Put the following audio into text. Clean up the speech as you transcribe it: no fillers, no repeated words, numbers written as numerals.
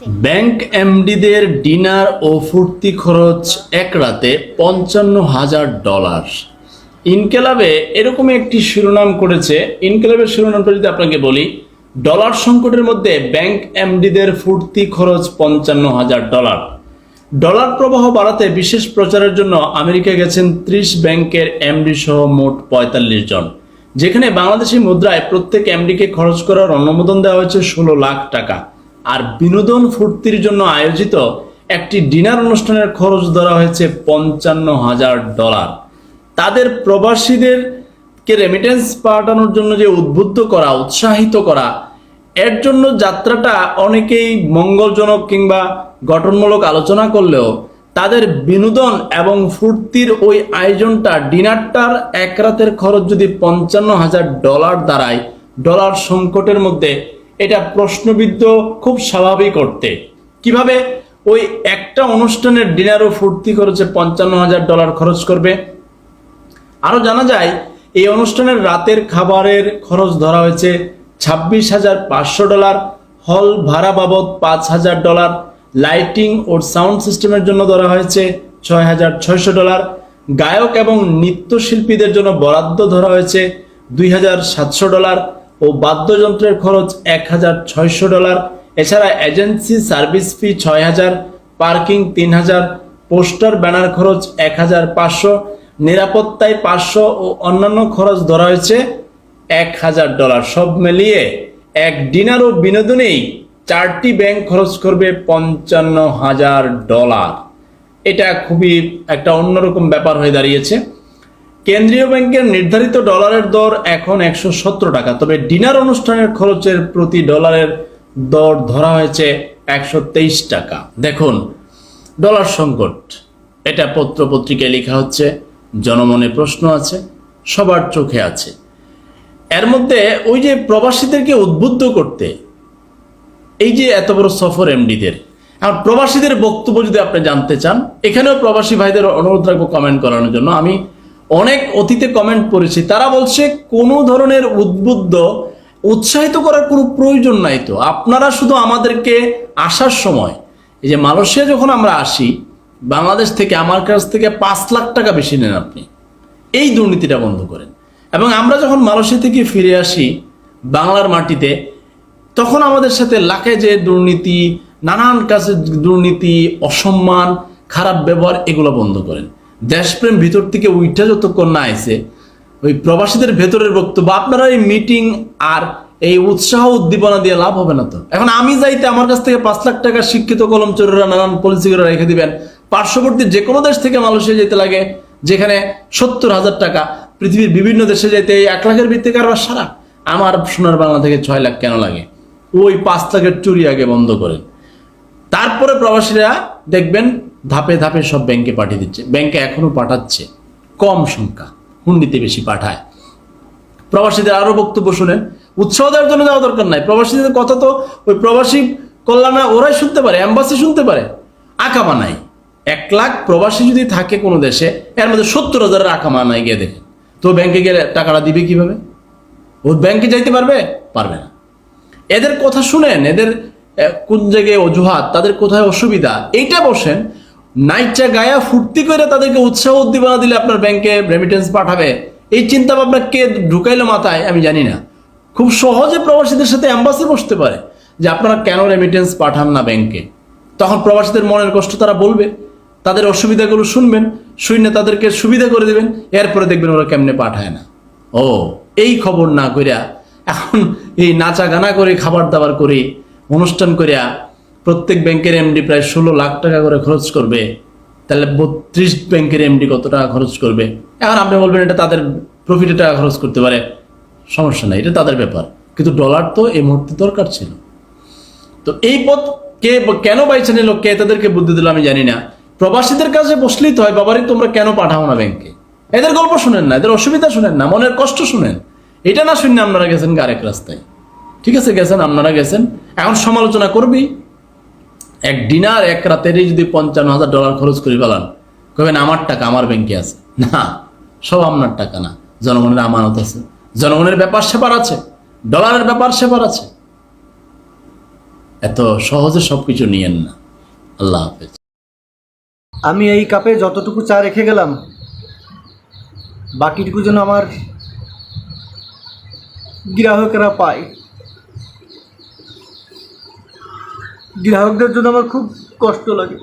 Bank এমডিদের dinner ও ফুর্তি খরচ এক রাতে $৫৫,০০০। ইনকেলাবে এরকম একটি শিরোনাম করেছে। ইনকেলাবের শিরোনামটা যদি আপনাকে বলি, ডলার সংকটের মধ্যে ব্যাংক এমডিদের ফুর্তি খরচ $৫৫,০০০। ডলার প্রবাহ বাড়াতে বিশেষ প্রচারের জন্য আমেরিকা গেছেন ৩০ ব্যাংকের এমডি সহ মোট ৪৫ জন, যেখানে বাংলাদেশি মুদ্রায় প্রত্যেক এমডিকে খরচ করার অনুমোদন দেওয়া হয়েছে ১৬ লাখ টাকা। আর বিনোদন ফুর্তির জন্য আয়োজিত একটি ডিনার অনুষ্ঠানের খরচ ধরা হয়েছে $৫৫,০০০। তাদের প্রবাসীদেরকে রেমিটেন্স পাঠানোর জন্য যে উদ্বুদ্ধ করা, উৎসাহিত করা, এর জন্য যাত্রাটা অনেকেই মঙ্গলজনক কিংবা গঠনমূলক আলোচনা করলেও তাদের বিনোদন এবং ফুর্তির ওই আয়োজনটা, ডিনারটার এক রাতের খরচ যদি $৫৫,০০০ দাঁড়ায়, ডলার সংকটের মধ্যে এটা প্রশ্নবিদ্ধ, খুব স্বাভাবিক করতে। কিভাবে ওই একটা অনুষ্ঠানের ডিনার ও ফুর্তি খরচে $৫৫,০০০ খরচ করবে? আরো জানা যায় এই অনুষ্ঠানের রাতের খাবারের খরচ ধরা হয়েছে $২৬,৫০০, হল ভাড়া বাবদ $৫,০০০, লাইটিং ও সাউন্ড সিস্টেমের জন্য ধরা হয়েছে $৬,৬০০, গায়ক এবং নৃত্যশিল্পীদের জন্য বরাদ্দ ধরা হয়েছে $২,৭০০ ও বাদ্যযন্ত্রের খরচ $১,৬০০। এছাড়া এজেন্সি সার্ভিস ফি $৬,০০০, পার্কিং $৩,০০০, পোস্টার ব্যানার খরচ $১,৫০০, নিরাপত্তায় $৫০০ ও অন্যান্য খরচ ধরা হয়েছে $১,০০০। সব মিলিয়ে এক ডিনার ও বিনোদনেই 4টি ব্যাংক খরচ করবে $৫৫,০০০। এটা খুবই একটা অন্যরকম ব্যাপার হয়ে দাঁড়িয়েছে। কেন্দ্রীয় ব্যাংকের নির্ধারিত ডলারের দর এখন 117 টাকা, তবে ডিনার অনুষ্ঠানের খরচের প্রতি ডলারের দর ধরা হয়েছে 123 টাকা। দেখুন, ডলার সংকট, এটা পত্র পত্রিকায় লেখা হচ্ছে, জনমনে প্রশ্ন আছে, সবার চোখে আছে। এর মধ্যে ওই যে প্রবাসীদেরকে উদ্বুদ্ধ করতে এই যে এত বড় সফর এমডিদের, আর প্রবাসীদের বক্তব্য যদি আপনি জানতে চান, এখানেও প্রবাসী ভাইদের অনুরোধ রাখবো কমেন্ট করানোর জন্য। আমি অনেক অতীতে কমেন্ট পড়েছি, তারা বলছে কোনো ধরনের উৎসাহিত করার কোনো প্রয়োজন নাই। তো আপনারা শুধু আমাদেরকে আসার সময়, এই যে মালয়েশিয়া যখন আমরা আসি বাংলাদেশ থেকে, আমার কাছ থেকে 5 লাখ টাকা বেশি নেন আপনি, এই দুর্নীতিটা বন্ধ করেন। এবং আমরা যখন মালয়েশিয়া থেকে ফিরে আসি বাংলার মাটিতে, তখন আমাদের সাথে লাখে যে দুর্নীতি, নানান কাজে দুর্নীতি, অসম্মান, খারাপ ব্যবহার, এগুলো বন্ধ করেন। দেশপ্রেম ভিতর থেকে উইঠা যতক্ষণ না আইছে, ওই প্রবাসীদের ভেতরের বক্তব্য, আপনারা এই মিটিং আর এই উৎসাহ উদ্দীপনা দিয়ে লাভ হবে না। তো এখন আমি যাইতে আমার কাছ থেকে 5 লাখ টাকা শিক্ষিত কলম চোরেরা, নানান পলিসি করে রেখে দিবেন। পার্শ্ববর্তী যে কোনো দেশ থেকে মালয়েশিয়া যেতে লাগে, যেখানে 70,000 টাকা, পৃথিবীর বিভিন্ন দেশে যেতে 1 লাখের ভিত্তি কারবার সারা, আমার সোনার বাংলা থেকে 6 লাখ কেন লাগে? ওই 5 লাখের চুরি আগে বন্ধ করেন। তারপরে প্রবাসীরা দেখবেন ধাপে ধাপে সব ব্যাংকে পাঠিয়ে দিচ্ছে। ব্যাংকে এখনো পাঠাচ্ছে, কম সংখ্যা, হুন্ডিতে বেশি পাঠায়। প্রবাসীদের আরো বক্তব্য শুনেন, উৎসাহ দেওয়ার জন্য যাওয়া দরকার নাই। প্রবাসীদের কথা তো ওই প্রবাসী কল্যাণে ওরাই শুনতে পারে, এম্বাসি শুনতে পারে। আকামা নাই। 1 লাখ প্রবাসী যদি থাকে কোনো দেশে, এর মধ্যে 70,000 আকামা নাই। গিয়ে দেখেন তো ব্যাংকে গেলে টাকাটা দিবে কিভাবে? ও ব্যাংকে যাইতে পারবে? পারবে না। এদের কথা শুনেন, এদের কোন জায়গায় অজুহাত, তাদের কোথায় অসুবিধা, এইটা বসেন। নাইচা গায়া ফুর্তি করে তাদেরকে উৎসাহ উদ্দীপনা দিলে আপনার ব্যাংকে রেমিটেন্স পাঠাবে, এই চিন্তা ভাবনা কে ঢুকাইলো মাথায় আমি জানি না। খুব সহজে প্রবাসীদের সাথে এম্বাসি বসতে পারে যে আপনারা কেন রেমিটেন্স পাঠান না ব্যাংকে। তখন প্রবাসীদের মনের কষ্ট তারা বলবে, তাদের অসুবিধাগুলো শুনবেন, শুনে তাদেরকে সুবিধা করে দেবেন। এরপরে দেখবেন ওরা কেমনে পাঠায় না। ও এই খবর না করিয়া এখন এই নাচা গানা করে, খাবার দাবার করে, অনুষ্ঠান করিয়া প্রত্যেক ব্যাংকের এমডি প্রায় 16 লাখ টাকা করে খরচ করবে। তাহলে 32 ব্যাংকের এমডি কত টাকা খরচ করবে? এখন আপনি বলবেন এটা তাদের প্রফিটে টাকা খরচ করতে পারে, সমস্যা নাই, এটা তাদের ব্যাপার। কিন্তু ডলার তো এই মুহূর্তে দরকার ছিল। তো এই পথ কে কেন বাইছে নিল, কে তাদেরকে বুদ্ধি দিল আমি জানি না। প্রবাসীদের কাছে বসলেই তো হয়, বাবারই তোমরা কেন পাঠাও না ব্যাংকে? এদের গল্প শুনেন না, এদের অসুবিধা শুনেন না, মনের কষ্ট শুনেন। এটা না শুনে আপনারা গেছেন আরেক রাস্তায়। ঠিক আছে, গেছেন, আপনারা গেছেন, এখন সমালোচনা করবি। এক ডিনার এক রাতেরই যদি $৫৫,০০০ খরচ করে ফেলান, কবেন আমার টাকা আমার ব্যাংকে আছে। না, সব আপনার টাকা না, জনগণের আমানত আছে, জনগণের ব্যাপার সেপার আছে, ডলারের ব্যাপার সেপার আছে। এত সহজে সব কিছু নিয়েন না। আল্লাহ হাফেজ। আমি এই কাপে যতটুকু চা রেখে গেলাম, বাকিটুকু যেন আমার গ্রাহকেরা পায়। গ্রাহকদের জন্য আমার খুব কষ্ট লাগে।